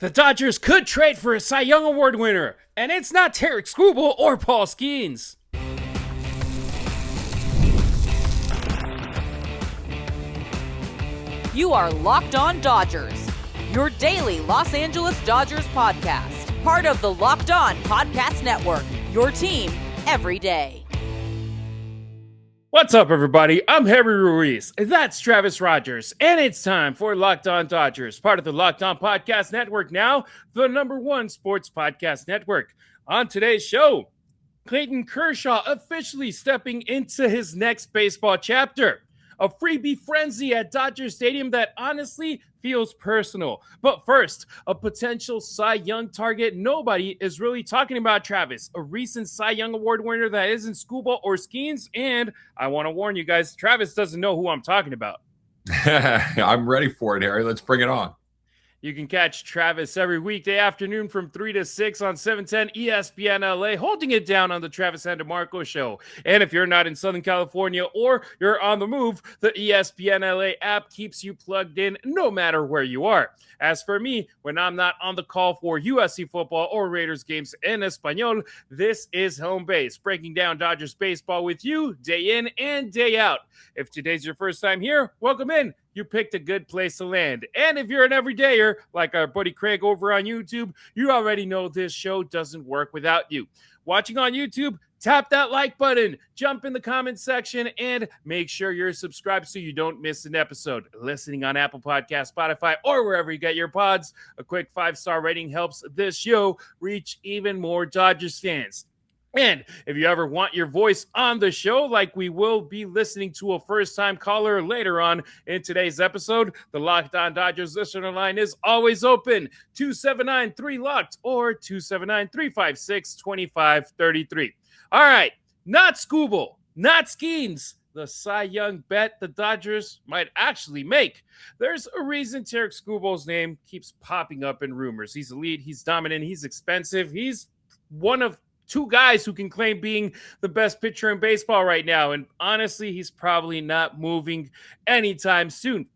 The Dodgers could trade for a Cy Young Award winner, and it's not Tarek Skubal or Paul Skeens. You are Locked On Dodgers, your daily Los Angeles Dodgers podcast. Part of the Locked On Podcast Network, your team every day. What's up, everybody? I'm Harry Ruiz, and that's Travis Rodgers, and it's time for Locked On Dodgers, part of the Locked On Podcast Network, now the #1 sports podcast network. On today's show, Clayton Kershaw officially stepping into his next baseball chapter. A freebie frenzy at Dodger Stadium that honestly feels personal. But first, a potential Cy Young target nobody is really talking about, Travis. A recent Cy Young Award winner that isn't Skubal or Skeens. And I want to warn you guys, Travis doesn't know who I'm talking about. I'm ready for it, Harry. Let's bring it on. You can catch Travis every weekday afternoon from 3 to 6 on 710 ESPN LA, holding it down on the Travis and DeMarco Show. And if you're not in Southern California or you're on the move, the ESPN LA app keeps you plugged in no matter where you are. As for me, when I'm not on the call for USC football or Raiders games in Espanol, this is Home Base, breaking down Dodgers baseball with you day in and day out. If today's your first time here, welcome in. You picked a good place to land. And if you're an everydayer, like our buddy Craig over on YouTube, you already know this show doesn't work without you. Watching on YouTube, tap that like button, jump in the comment section, and make sure you're subscribed so you don't miss an episode. Listening on Apple Podcasts, Spotify, or wherever you get your pods, a quick 5-star rating helps this show reach even more Dodgers fans. And if you ever want your voice on the show, like we will be listening to a first-time caller later on in today's episode, the Locked On Dodgers listener line is always open, 279-3-LOCKED or 279-356-2533. All right, not Skubal, not Skeens, the Cy Young bet the Dodgers might actually make. There's a reason Tarek Skubal's name keeps popping up in rumors. He's elite, he's dominant, he's expensive, he's one of two guys who can claim being the best pitcher in baseball right now. And honestly, he's probably not moving anytime soon.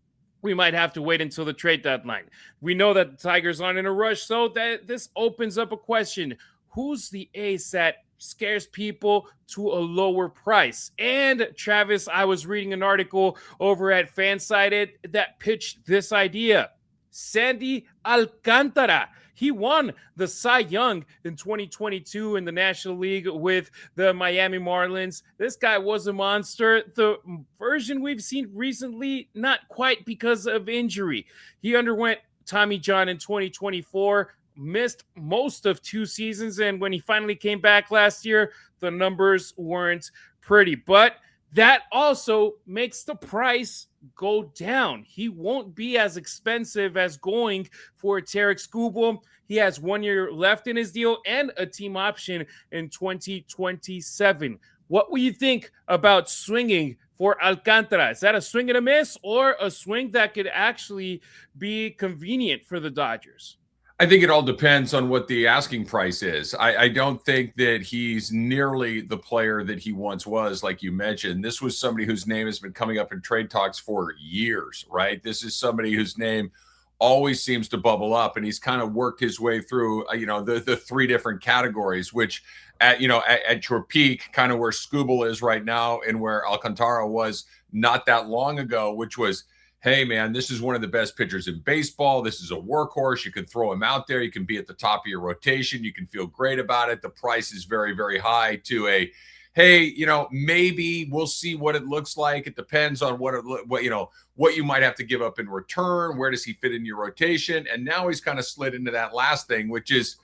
We might have to wait until the trade deadline. We know that the Tigers aren't in a rush, so that this opens up a question. Who's the ace that scares people to a lower price? And Travis, I was reading an article over at Fansided that pitched this idea. Sandy Alcántara. He won the Cy Young in 2022 in the National League with the Miami Marlins. This guy was a monster. The version we've seen recently, not quite because of injury. He underwent Tommy John in 2024, missed most of 2 seasons, and when he finally came back last year, the numbers weren't pretty. But that also makes the price go down. He won't be as expensive as going for Tarek Skubal. He has 1 year left in his deal and a team option in 2027. What will you think about swinging for Alcantara? Is that a swing and a miss or a swing that could actually be convenient for the Dodgers? I think it all depends on what the asking price is. I don't think that he's nearly the player that he once was, like you mentioned. This was somebody whose name has been coming up in trade talks for years, right? This is somebody whose name always seems to bubble up, and he's kind of worked his way through, the 3 different categories, which at your peak, kind of where Skubal is right now and where Alcantara was not that long ago, which was, hey, man, this is one of the best pitchers in baseball. This is a workhorse. You can throw him out there. You can be at the top of your rotation. You can feel great about it. The price is very, very high to a, hey, maybe we'll see what it looks like. It depends on what you might have to give up in return. Where does he fit in your rotation? And now he's kind of slid into that last thing, which is,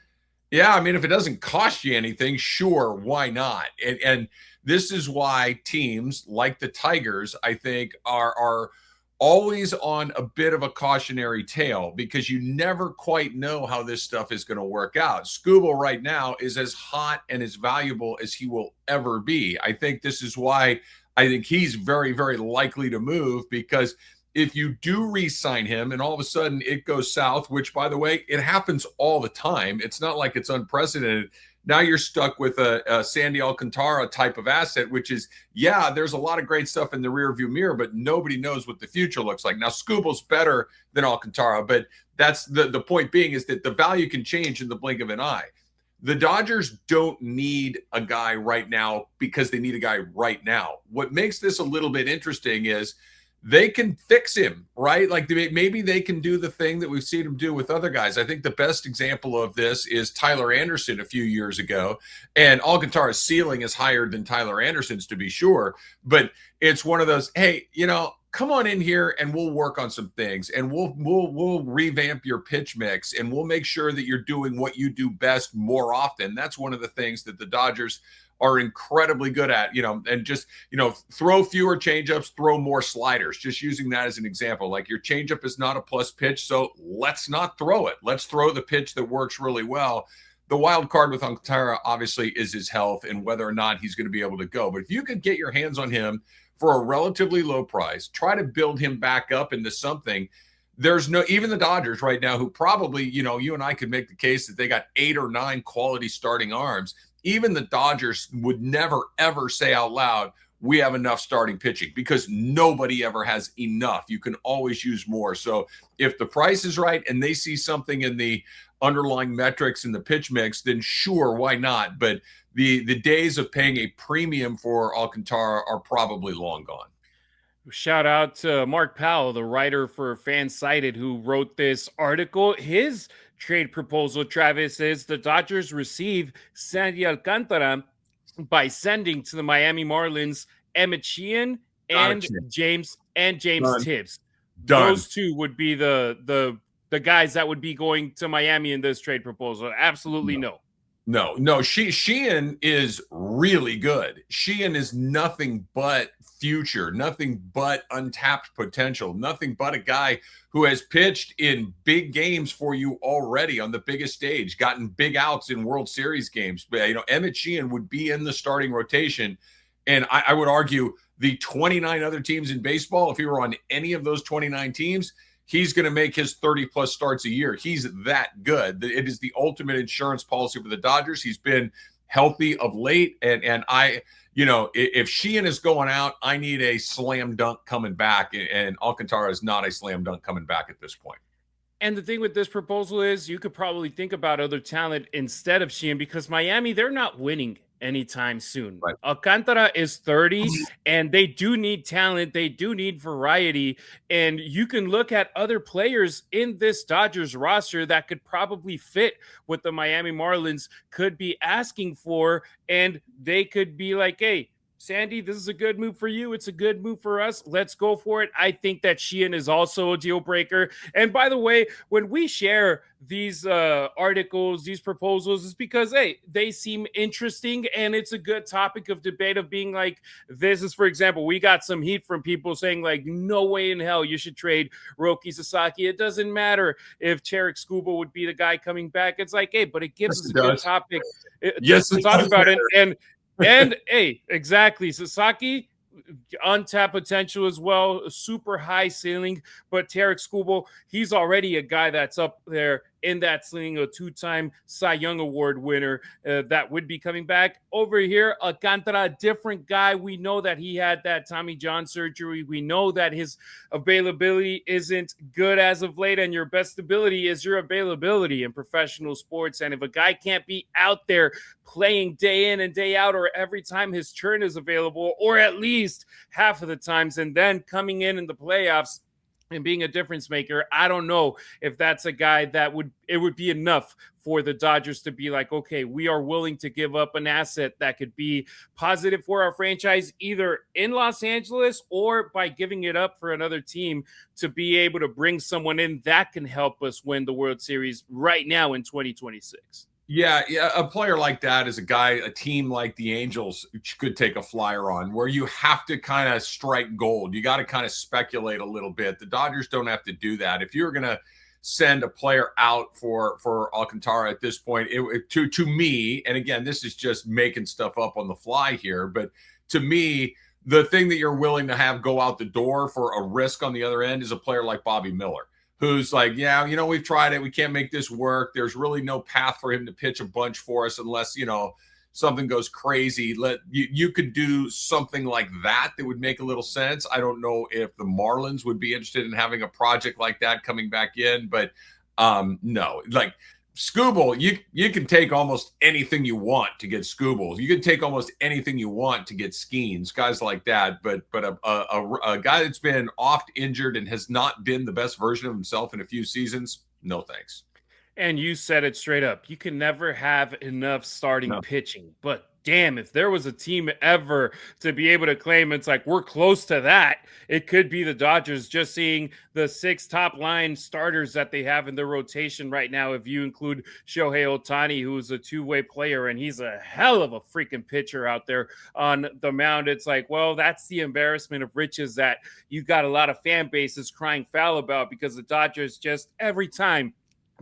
yeah, I mean, if it doesn't cost you anything, sure, why not? And this is why teams like the Tigers, I think, are always on a bit of a cautionary tale, because you never quite know how this stuff is going to work out. Skubal right now is as hot and as valuable as he will ever be. I think this is why I think he's very, very likely to move, because if you do re-sign him and all of a sudden it goes south, which, by the way, it happens all the time. It's not like it's unprecedented. Now you're stuck with a Sandy Alcántara type of asset, which is, yeah, there's a lot of great stuff in the rearview mirror, but nobody knows what the future looks like. Now, Skubal's better than Alcantara, but that's the point being is that the value can change in the blink of an eye. The Dodgers don't need a guy right now because they need a guy right now. What makes this a little bit interesting is they can fix him, right? Like maybe they can do the thing that we've seen him do with other guys. I think the best example of this is Tyler Anderson a few years ago. And Alcantara's ceiling is higher than Tyler Anderson's, to be sure. But it's one of those, hey, come on in here and we'll work on some things, and we'll revamp your pitch mix, and we'll make sure that you're doing what you do best more often. That's one of the things that the Dodgers are incredibly good at, and just, throw fewer changeups, throw more sliders, just using that as an example. Like, your changeup is not a plus pitch, so let's not throw it. Let's throw the pitch that works really well. The wild card with Alcantara obviously is his health and whether or not he's going to be able to go. But if you could get your hands on him for a relatively low price, try to build him back up into something. There's even the Dodgers right now, who probably, you and I could make the case that they got 8 or 9 quality starting arms. Even the Dodgers would never, ever say out loud, we have enough starting pitching, because nobody ever has enough. You can always use more. So if the price is right and they see something in the underlying metrics in the pitch mix, then sure, why not? But the days of paying a premium for Alcantara are probably long gone. Shout out to Mark Powell, the writer for Fansided, who wrote this article. His trade proposal, Travis, is the Dodgers receive Sandy Alcántara by sending to the Miami Marlins Emmet Sheehan and James Tibbs. Done. Those two would be the guys that would be going to Miami in this trade proposal. Absolutely no. No. Sheehan is really good. Sheehan is nothing but future, nothing but untapped potential, nothing but a guy who has pitched in big games for you already on the biggest stage, gotten big outs in World Series games. But, Emmet Sheehan would be in the starting rotation. And I would argue the 29 other teams in baseball, if he were on any of those 29 teams, he's going to make his 30-plus starts a year. He's that good. It is the ultimate insurance policy for the Dodgers. He's been healthy of late, and if Sheehan is going out, I need a slam dunk coming back, and Alcantara is not a slam dunk coming back at this point. And the thing with this proposal is you could probably think about other talent instead of Sheehan, because Miami, they're not winning anytime soon. Right. Alcantara is 30, and they do need talent. They do need variety. And you can look at other players in this Dodgers roster that could probably fit what the Miami Marlins could be asking for. And they could be like, hey, Sandy, this is a good move for you. It's a good move for us. Let's go for it. I think that Sheehan is also a deal breaker. And by the way, when we share these articles, these proposals, it's because, hey, they seem interesting, and it's a good topic of debate of being like, this is, for example, we got some heat from people saying like, no way in hell you should trade Roki Sasaki. It doesn't matter if Tarek Skubal would be the guy coming back. It's like, hey, but it gives us a good topic to talk about it. And hey, exactly. Sasaki, untapped potential as well, a super high ceiling. But Tarek Skubal, he's already a guy that's up there in that sling, a 2-time Cy Young Award winner that would be coming back. Over here, Alcantara, a different guy. We know that he had that Tommy John surgery. We know that his availability isn't good as of late, and your best ability is your availability in professional sports. And if a guy can't be out there playing day in and day out, or every time his turn is available, or at least half of the times, and then coming in the playoffs and being a difference maker, I don't know if that's a guy that would be enough for the Dodgers to be like, okay, we are willing to give up an asset that could be positive for our franchise, either in Los Angeles or by giving it up for another team to be able to bring someone in that can help us win the World Series right now in 2026. Yeah, a player like that is a team like the Angels could take a flyer on, where you have to kind of strike gold. You got to kind of speculate a little bit. The Dodgers don't have to do that. If you're going to send a player out for Alcantara at this point, to me, and again, this is just making stuff up on the fly here, but to me, the thing that you're willing to have go out the door for a risk on the other end is a player like Bobby Miller, who's like, yeah, we've tried it. We can't make this work. There's really no path for him to pitch a bunch for us unless, something goes crazy. You could do something like that would make a little sense. I don't know if the Marlins would be interested in having a project like that coming back in, but No, like Scooble, you can take almost anything you want to get Scooble. You can take almost anything you want to get Skeens, guys like that. But a guy that's been oft injured and has not been the best version of himself in a few seasons, no thanks. And you said it straight up. You can never have enough starting pitching. But damn, if there was a team ever to be able to claim it's like we're close to that, it could be the Dodgers, just seeing the 6 top line starters that they have in their rotation right now. If you include Shohei Ohtani, who's a two-way player, and he's a hell of a freaking pitcher out there on the mound. It's like, well, that's the embarrassment of riches that you got a lot of fan bases crying foul about, because the Dodgers just every time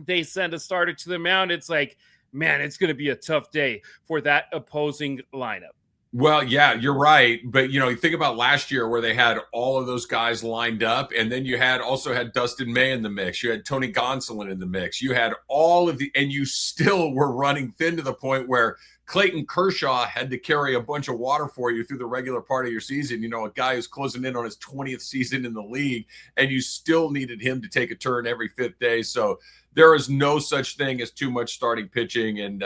they send a starter to the mound, it's like, man, it's going to be a tough day for that opposing lineup. Well, yeah, you're right. But, you think about last year where they had all of those guys lined up, and then you also had Dustin May in the mix. You had Tony Gonsolin in the mix. You had all of and you still were running thin to the point where Clayton Kershaw had to carry a bunch of water for you through the regular part of your season. A guy who's closing in on his 20th season in the league, and you still needed him to take a turn every 5th day. So there is no such thing as too much starting pitching. And,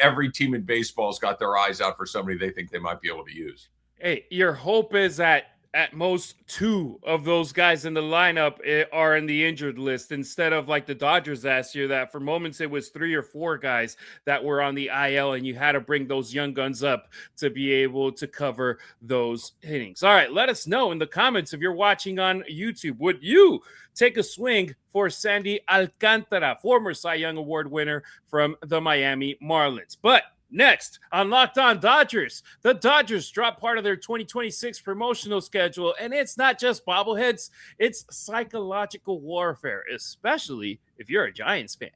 every team in baseball's got their eyes out for somebody they think they might be able to use. Hey, your hope is that at most 2 of those guys in the lineup are in the injured list, instead of like the Dodgers last year, that for moments it was 3 or 4 guys that were on the IL, and you had to bring those young guns up to be able to cover those innings. All right, let us know in the comments if you're watching on YouTube. Would you take a swing for Sandy Alcántara, former Cy Young Award winner from the Miami Marlins? But next on Locked On Dodgers, the Dodgers drop part of their 2026 promotional schedule, and it's not just bobbleheads, it's psychological warfare, especially if you're a Giants fan.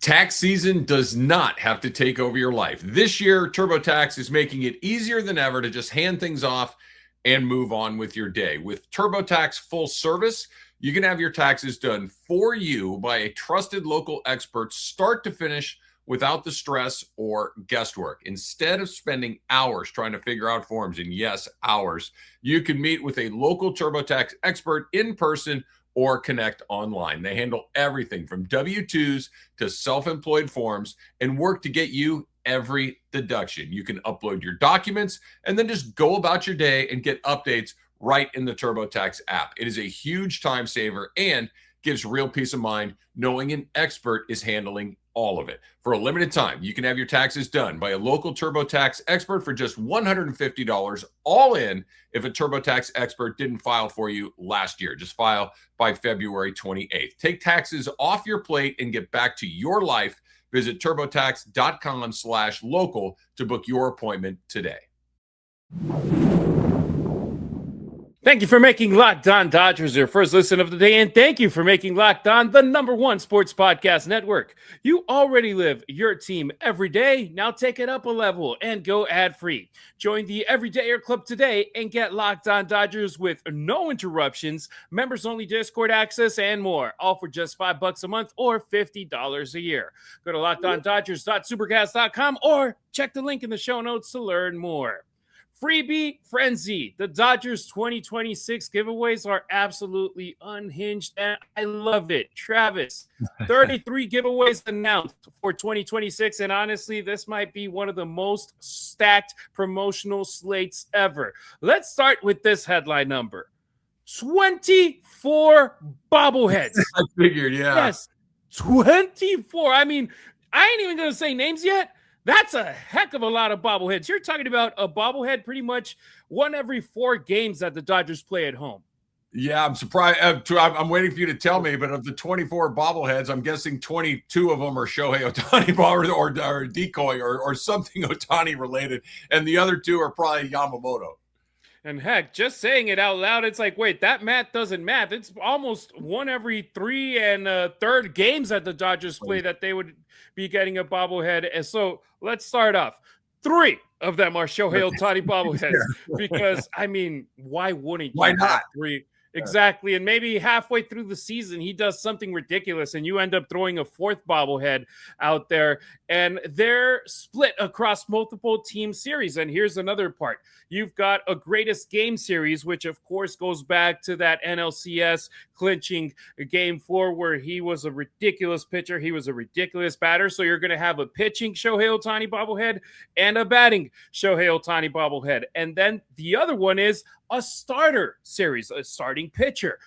Tax season does not have to take over your life. This year, TurboTax is making it easier than ever to just hand things off and move on with your day. With TurboTax Full Service, you can have your taxes done for you by a trusted local expert, start to finish, without the stress or guesswork. Instead of spending hours trying to figure out forms, and yes, hours, you can meet with a local TurboTax expert in person or connect online. They handle everything from W-2s to self-employed forms and work to get you every deduction. You can upload your documents and then just go about your day and get updates right in the TurboTax app. It is a huge time saver and gives real peace of mind knowing an expert is handling all of it. For a limited time, you can have your taxes done by a local TurboTax expert for just $150 all in if a TurboTax expert didn't file for you last year. Just file by February 28th. Take taxes off your plate and get back to your life. Visit turbotax.com/local to book your appointment today. Thank you for making Locked On Dodgers your first listen of the day, and thank you for making Locked On the #1 sports podcast network. You already live your team every day. Now take it up a level and go ad-free. Join the Everydayer Club today and get Locked On Dodgers with no interruptions, members-only Discord access, and more. All for just $5 a month or $50 a year. Go to LockedOnDodgers.supercast.com or check the link in the show notes to learn more. Freebie Frenzy. The Dodgers 2026 giveaways are absolutely unhinged, and I love it. Travis, 33 giveaways announced for 2026, and honestly, this might be one of the most stacked promotional slates ever. Let's start with this headline number. 24 bobbleheads. I figured, yeah. Yes, 24. I mean, I ain't even going to say names yet. That's a heck of a lot of bobbleheads. You're talking about a bobblehead pretty much one every 4 games that the Dodgers play at home. Yeah, I'm surprised. I'm waiting for you to tell me, but of the 24 bobbleheads, I'm guessing 22 of them are Shohei Ohtani or decoy or something Ohtani related, and the other 2 are probably Yamamoto. And heck, just saying it out loud, it's like, wait, that math doesn't math. It's almost one every 3 1/3 games that the Dodgers play that they would be getting a bobblehead. And so let's start off. 3 of them are Shohei Ohtani bobbleheads because, I mean, why wouldn't you Why not? have 3? Exactly. And maybe halfway through the season, he does something ridiculous and you end up throwing a fourth bobblehead out there. And they're split across multiple team series. And here's another part. You've got a greatest game series, which of course goes back to that NLCS clinching game 4 where he was a ridiculous pitcher. He was a ridiculous batter. So you're going to have a pitching Shohei Ohtani bobblehead and a batting Shohei Ohtani bobblehead. And then the other one is a starter series, a starting pitcher.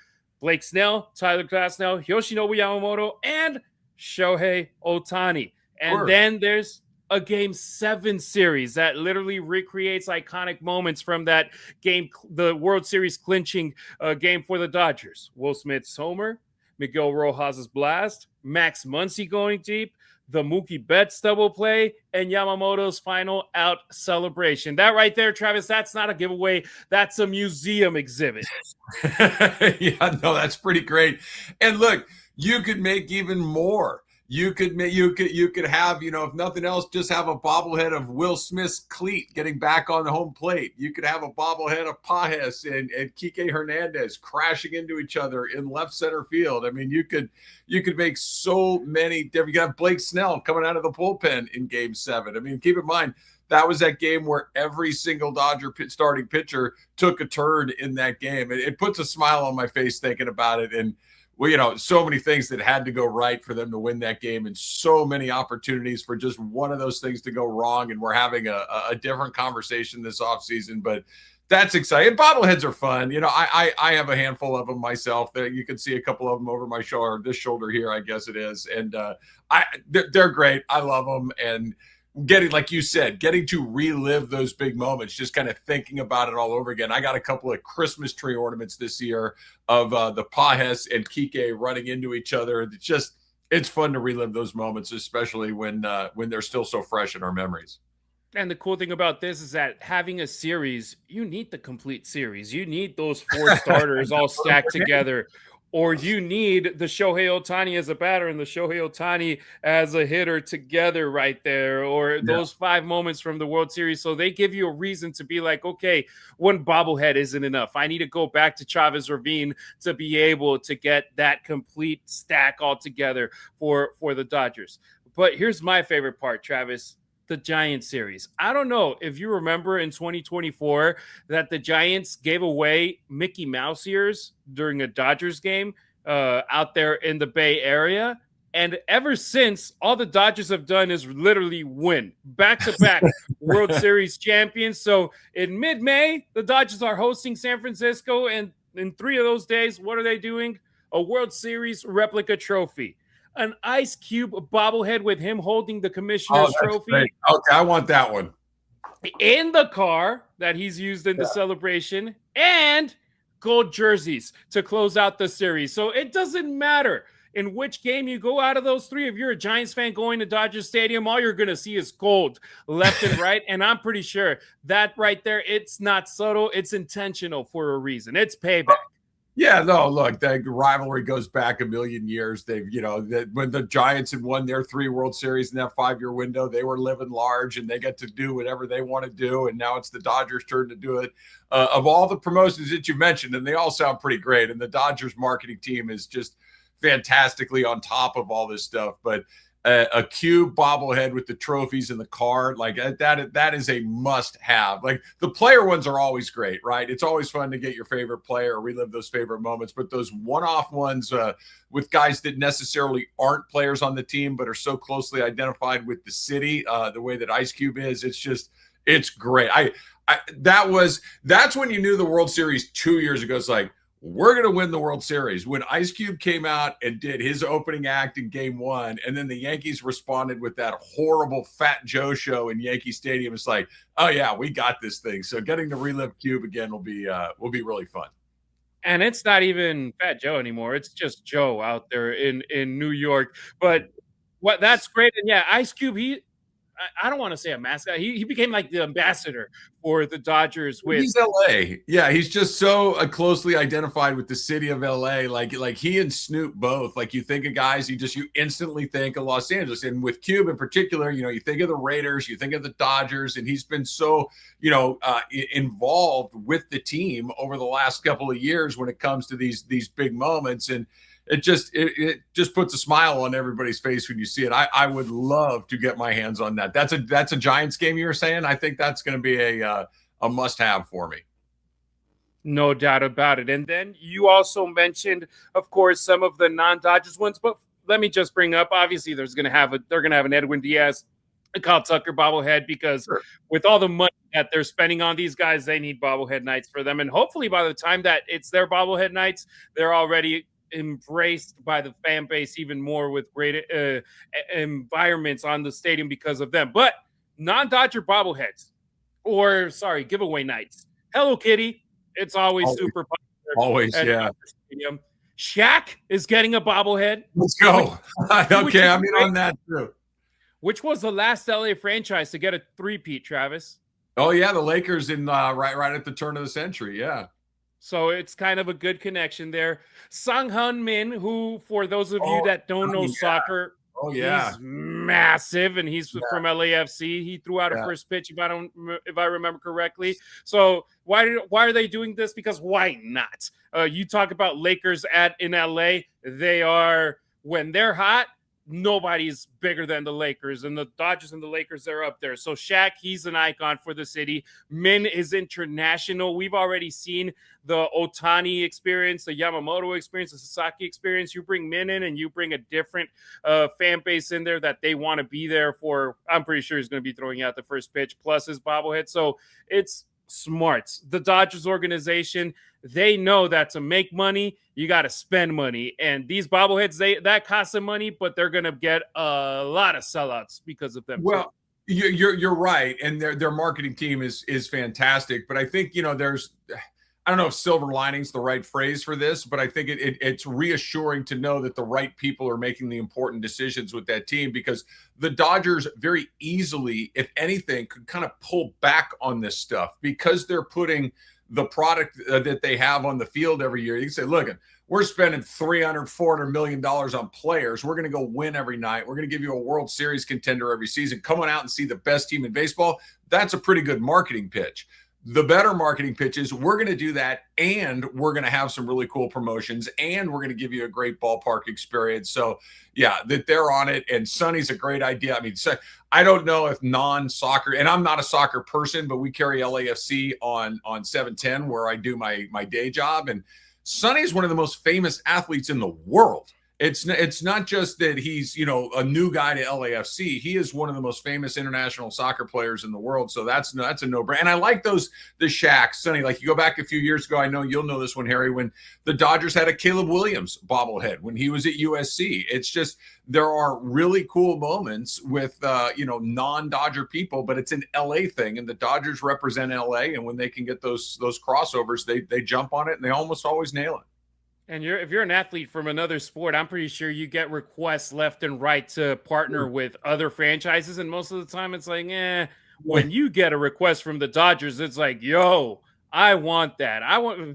Blake Snell, Tyler Glasnow, Yoshinobu Yamamoto, and Shohei Ohtani. And then there's a game 7 series that literally recreates iconic moments from that game, the World Series clinching game for the Dodgers. Will Smith's homer, Miguel Rojas' blast, Max Muncy going deep, the Mookie Betts double play, and Yamamoto's final out celebration. That right there, Travis, that's not a giveaway. That's a museum exhibit. Yeah, no, that's pretty great. And look, you could make even more. You could have, if nothing else, just have a bobblehead of Will Smith's cleat getting back on the home plate. You could have a bobblehead of Pages and Kike Hernandez crashing into each other in left center field. I mean, you could make so many different. You could have Blake Snell coming out of the bullpen in Game 7. I mean, keep in mind, that was that game where every single Dodger starting pitcher took a turn in that game. It puts a smile on my face thinking about it. And well, so many things that had to go right for them to win that game and so many opportunities for just one of those things to go wrong. And we're having a different conversation this offseason, but that's exciting. Bobbleheads are fun. I have a handful of them myself. You can see a couple of them over my shoulder, this shoulder here, I guess it is. And they're great. I love them. And like you said, getting to relive those big moments, just kind of thinking about it all over again. I got a couple of Christmas tree ornaments this year of the Pages and Kike running into each other. It's fun to relive those moments, especially when they're still so fresh in our memories. And the cool thing about this is that having a series, you need the complete series. You need those 4 starters all stacked together. Or you need the Shohei Ohtani as a batter and the Shohei Ohtani as a hitter together right there, or those 5 moments from the World Series. So they give you a reason to be like, okay, one bobblehead isn't enough. I need to go back to Chavez Ravine to be able to get that complete stack all together for the Dodgers. But here's my favorite part, Travis. The Giants series. I don't know if you remember in 2024 that the Giants gave away Mickey Mouse ears during a Dodgers game out there in the Bay Area. And ever since, all the Dodgers have done is literally win back-to-back World Series champions. So in mid-May, the Dodgers are hosting San Francisco. And in 3 of those days, what are they doing? A World Series replica trophy. An Ice Cube bobblehead with him holding the commissioner's trophy. Great. Okay, I want that one. In the car that he's used in the celebration, and gold jerseys to close out the series. So it doesn't matter in which game you go out of those 3. If you're a Giants fan going to Dodger Stadium, all you're going to see is gold left and right. And I'm pretty sure that right there, it's not subtle. It's intentional for a reason. It's payback. Yeah, no, look, the rivalry goes back a million years. They've, when the Giants had won their 3 World Series in that 5-year window, they were living large and they get to do whatever they want to do. And now it's the Dodgers' turn to do it. Of all the promotions that you mentioned, and they all sound pretty great, and the Dodgers marketing team is just fantastically on top of all this stuff. But a cube bobblehead with the trophies in the card, like that is a must-have. Like the player ones are always great, right? It's always fun to get your favorite player, relive those favorite moments, but those one-off ones with guys that necessarily aren't players on the team but are so closely identified with the city, the way that Ice Cube is, it's great. That's when you knew the World Series 2 years ago. It's like, we're going to win the World Series. When Ice Cube came out and did his opening act in Game 1, and then the Yankees responded with that horrible Fat Joe show in Yankee Stadium, it's like, oh yeah, we got this thing. So getting to relive Cube again will be really fun. And it's not even Fat Joe anymore. It's just Joe out there in New York. But that's great. And yeah, Ice Cube, I don't want to say a mascot. He became like the ambassador for the Dodgers. He's LA. Yeah, he's just so closely identified with the city of LA. Like he and Snoop both. Like you think of guys, you instantly think of Los Angeles. And with Cube in particular, you think of the Raiders, you think of the Dodgers, and he's been so, involved with the team over the last couple of years when it comes to these big moments. And it just puts a smile on everybody's face when you see it. I would love to get my hands on that. That's a Giants game you were saying. I think that's going to be a must-have for me. No doubt about it. And then you also mentioned, of course, some of the non-Dodgers ones. But let me just bring up, obviously, they're going to have an Edwin Diaz, a Kyle Tucker bobblehead, because with all the money that they're spending on these guys, they need bobblehead nights for them. And hopefully by the time that it's their bobblehead nights, they're already embraced by the fan base even more with great environments on the stadium because of them. But non-Dodger bobbleheads, or giveaway nights. Hello Kitty, it's always super popular. Always, yeah. Stadium. Shaq is getting a bobblehead. Let's go. Okay, I'm in on that too. Which was the last LA franchise to get a three-peat, Travis? Oh yeah, the Lakers in right at the turn of the century. Yeah. So it's kind of a good connection there. Sung Hyun Min, who, for those of you that don't know soccer, he's massive, and he's from LAFC. He threw out a first pitch, if I remember correctly. So why are they doing this? Because why not? You talk about Lakers in LA. They are, when they're hot, nobody's bigger than the Lakers, and the Dodgers and the Lakers are up there. So Shaq, he's an icon for the city. Min is international. We've already seen the Ohtani experience, the Yamamoto experience, the Sasaki experience. You bring Min in and you bring a different fan base in there that they want to be there for. I'm pretty sure he's going to be throwing out the first pitch plus his bobblehead. So it's smart. The Dodgers organization, they know that to make money, you got to spend money. And these bobbleheads, that cost them money, but they're going to get a lot of sellouts because of them. Well, you're right. And their marketing team is fantastic. But I think, there's, I don't know if silver lining's the right phrase for this, but I think it's reassuring to know that the right people are making the important decisions with that team, because the Dodgers very easily, if anything, could kind of pull back on this stuff because they're putting the product that they have on the field every year. You can say, look, we're spending $300-400 million on players. We're going to go win every night. We're going to give you a World Series contender every season. Come on out and see the best team in baseball. That's a pretty good marketing pitch. The better marketing pitch is we're going to do that, and we're going to have some really cool promotions, and we're going to give you a great ballpark experience. So, yeah, that they're on it, and Sonny's a great idea. I mean, so I don't know if non-soccer, and I'm not a soccer person, but we carry LAFC on 710 where I do my day job, and Sonny's one of the most famous athletes in the world. It's not just that he's, a new guy to LAFC. He is one of the most famous international soccer players in the world. So that's a no-brainer. And I like the Shaq, Sonny. Like, you go back a few years ago, I know you'll know this one, Harry, when the Dodgers had a Caleb Williams bobblehead when he was at USC. It's just, there are really cool moments with, non-Dodger people, but it's an LA thing, and the Dodgers represent LA. And when they can get those crossovers, they jump on it, and they almost always nail it. And if you're an athlete from another sport, I'm pretty sure you get requests left and right to partner with other franchises. And most of the time it's like, when you get a request from the Dodgers, it's like, yo, I want that.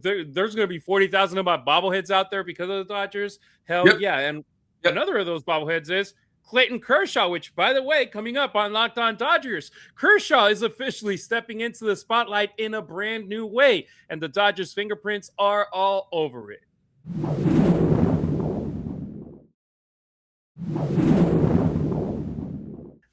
There's going to be 40,000 of my bobbleheads out there because of the Dodgers. Hell yeah. And another of those bobbleheads is Clayton Kershaw, which, by the way, coming up on Locked On Dodgers, Kershaw is officially stepping into the spotlight in a brand new way. And the Dodgers' fingerprints are all over it.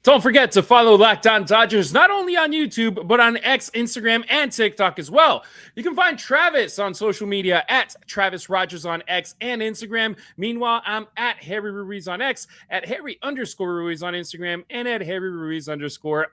Don't forget to follow Locked On Dodgers not only on YouTube, but on X, Instagram, and TikTok as well. You can find Travis on social media at Travis Rodgers on X and Instagram. Meanwhile, I'm at Harry Ruiz on X, at Harry_Ruiz on Instagram, and at Harry Ruiz_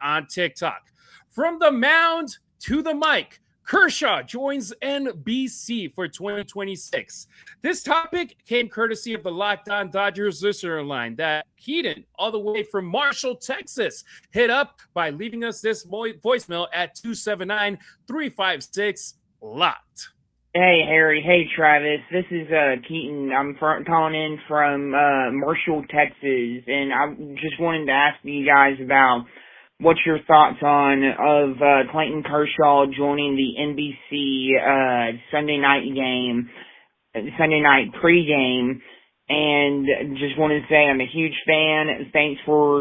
on TikTok. From the mound to the mic, Kershaw joins NBC for 2026. This topic came courtesy of the Locked On Dodgers listener line that Keaton, all the way from Marshall, Texas, hit up by leaving us this voicemail at 279-356-LOCKED. Hey, Harry. Hey, Travis. This is Keaton. I'm calling in from Marshall, Texas, and I just wanted to ask you guys about what your thoughts of Clayton Kershaw joining the NBC Sunday night pregame. And just want to say I'm a huge fan. Thanks for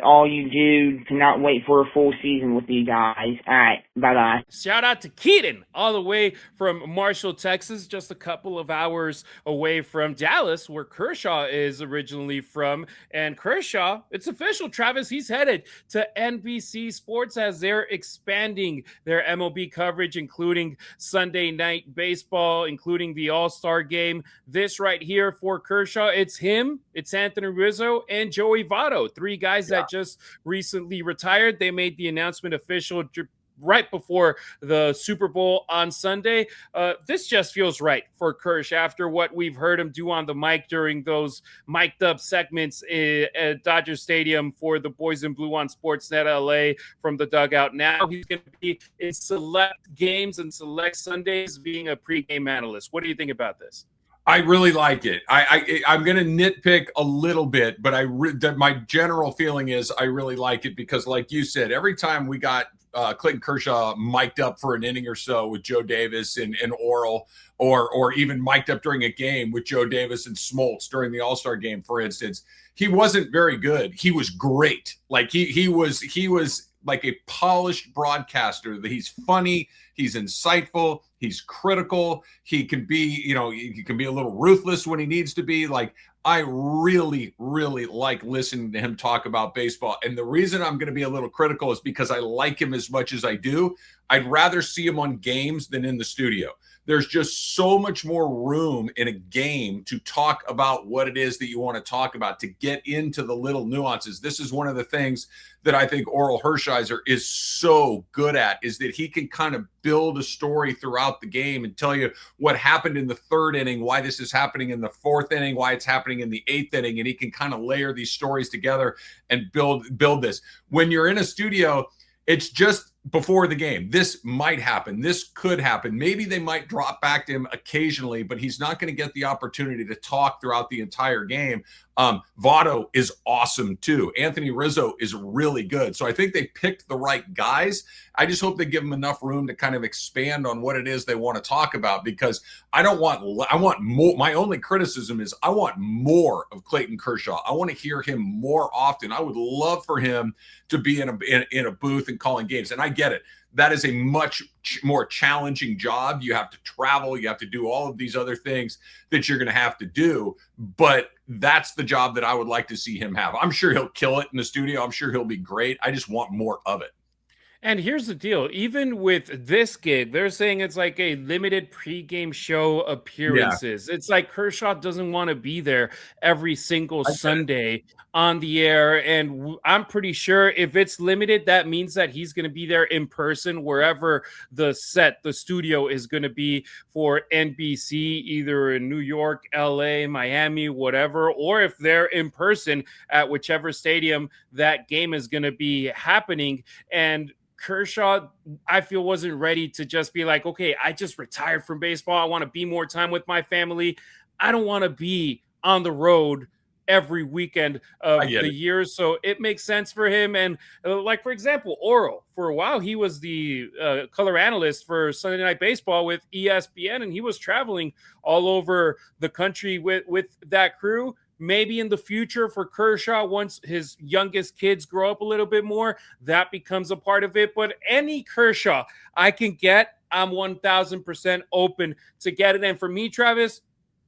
all you do. Cannot wait for a full season with you guys. All right, bye-bye. Shout out to Keaton, all the way from Marshall, Texas, just a couple of hours away from Dallas, where Kershaw is originally from. And Kershaw, it's official, Travis, he's headed to NBC Sports as they're expanding their MLB coverage, including Sunday Night Baseball, including the All-Star Game. This right here for Kershaw, it's him, it's Anthony Rizzo, and Joey Votto, three guys that just recently retired. They made the announcement official right before the Super Bowl on Sunday. This just feels right for Kersh after what we've heard him do on the mic during those mic'd up segments at Dodger Stadium for the Boys in Blue on Sportsnet LA from the dugout. Now he's going to be in select games and select Sundays being a pregame analyst. What do you think about this? I really like it. I'm going to nitpick a little bit, but my general feeling is I really like it because, like you said, every time we got Clayton Kershaw mic'd up for an inning or so with Joe Davis and Oral, or even mic'd up during a game with Joe Davis and Smoltz during the All-Star game, for instance, he wasn't very good. He was great. Like he was like a polished broadcaster. He's funny. He's insightful. He's critical. He can be, he can be a little ruthless when he needs to be. Like, I really, really like listening to him talk about baseball. And the reason I'm going to be a little critical is because I like him as much as I do. I'd rather see him on games than in the studio. There's just so much more room in a game to talk about what it is that you want to talk about, to get into the little nuances. This is one of the things that I think Oral Hershiser is so good at, is that he can kind of build a story throughout the game and tell you what happened in the third inning, why this is happening in the fourth inning, why it's happening in the eighth inning. And he can kind of layer these stories together and build this. When you're in a studio, it's just before the game. This might happen. This could happen. Maybe they might drop back to him occasionally, but he's not going to get the opportunity to talk throughout the entire game. Votto is awesome too. Anthony Rizzo is really good. So I think they picked the right guys. I just hope they give them enough room to kind of expand on what it is they want to talk about, because I want more. My only criticism is I want more of Clayton Kershaw. I want to hear him more often. I would love for him to be in a booth and calling games. And I get it. That is a much more challenging job. You have to travel. You have to do all of these other things that you're going to have to do. But that's the job that I would like to see him have. I'm sure he'll kill it in the studio. I'm sure he'll be great. I just want more of it. And here's the deal. Even with this gig, they're saying it's like a limited pregame show appearances. Yeah. It's like Kershaw doesn't want to be there every single Sunday on the air. And I'm pretty sure if it's limited, that means that he's going to be there in person wherever the studio is going to be for NBC, either in New York, LA, Miami, whatever, or if they're in person at whichever stadium that game is going to be happening. And Kershaw, I feel, wasn't ready to just be like, okay, I just retired from baseball. I want to be more time with my family. I don't want to be on the road every weekend of the year. So it makes sense for him. And like, for example, Oral, for a while, he was the color analyst for Sunday Night Baseball with ESPN, and he was traveling all over the country with that crew. Maybe in the future for Kershaw, once his youngest kids grow up a little bit more, that becomes a part of it. But any Kershaw I can get, I'm 1,000% open to get it. And for me, Travis,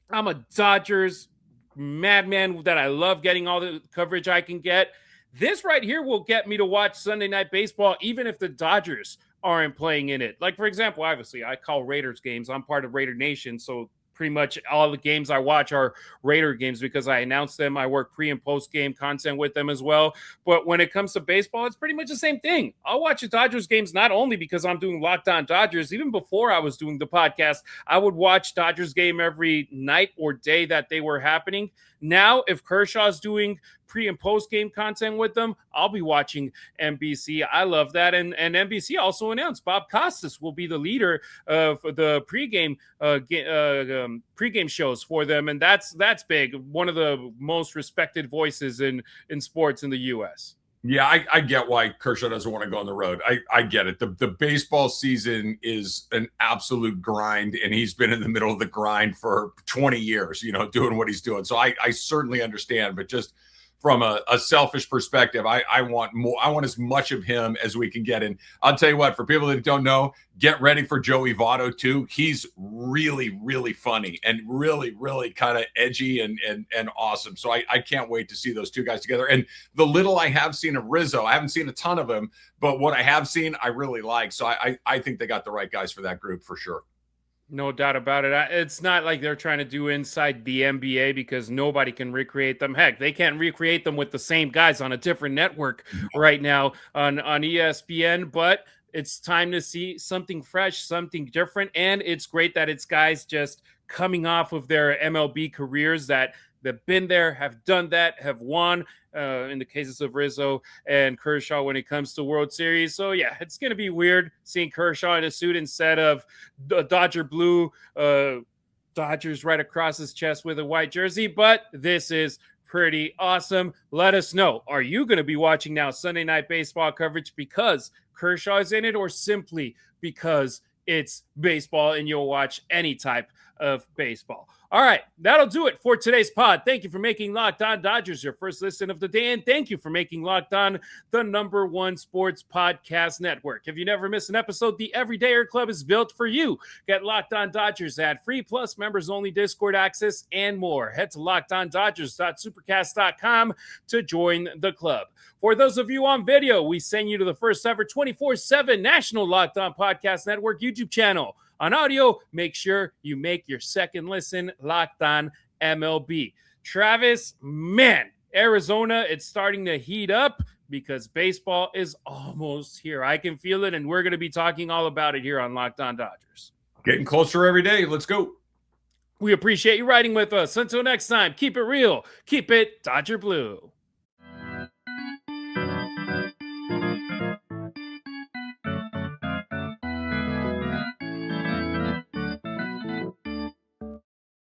I'm a Dodgers madman that I love getting all the coverage I can get. This right here will get me to watch Sunday Night Baseball, even if the Dodgers aren't playing in it. Like, for example, obviously, I call Raiders games. I'm part of Raider Nation, so pretty much all the games I watch are Raider games because I announce them. I work pre and post game content with them as well. But when it comes to baseball, it's pretty much the same thing. I'll watch the Dodgers games not only because I'm doing Locked On Dodgers. Even before I was doing the podcast, I would watch Dodgers game every night or day that they were happening. Now, if Kershaw's doing pre and post game content with them, I'll be watching NBC. I love that. And NBC also announced Bob Costas will be the leader of the pregame shows for them. And that's big. One of the most respected voices in sports in the U.S. Yeah, I get why Kershaw doesn't want to go on the road. I get it. The baseball season is an absolute grind, and he's been in the middle of the grind for 20 years, doing what he's doing. So I certainly understand, but just from a selfish perspective, I want more. I want as much of him as we can get. And I'll tell you what, for people that don't know, get ready for Joey Votto too. He's really, really funny and really, really kind of edgy and awesome. So I can't wait to see those two guys together. And the little I have seen of Rizzo, I haven't seen a ton of him, but what I have seen, I really like. So I think they got the right guys for that group for sure. No doubt about it. It's not like they're trying to do inside the NBA because nobody can recreate them. Heck, they can't recreate them with the same guys on a different network right now on ESPN, but it's time to see something fresh, something different. And it's great that it's guys just coming off of their MLB careers that have been there, have done that, have won in the cases of Rizzo and Kershaw when it comes to World Series. So, yeah, it's going to be weird seeing Kershaw in a suit instead of the Dodger blue Dodgers right across his chest with a white jersey. But this is pretty awesome. Let us know. Are you going to be watching now Sunday Night Baseball coverage because Kershaw is in it, or simply because it's baseball and you'll watch any type of baseball? All right, that'll do it for today's pod. Thank you for making Locked On Dodgers your first listen of the day, and thank you for making Locked On the #1 sports podcast network. If you never miss an episode, the Everydayer Club is built for you. Get Locked On Dodgers ad-free, plus members-only Discord access and more. Head to LockedOnDodgers.supercast.com to join the club. For those of you on video, we send you to the first ever 24/7 national Locked On Podcast Network YouTube channel. On audio, make sure you make your second listen Locked On MLB. Travis, man, Arizona, it's starting to heat up because baseball is almost here. I can feel it, and we're going to be talking all about it here on Locked On Dodgers. Getting closer every day. Let's go. We appreciate you riding with us. Until next time, keep it real. Keep it Dodger Blue.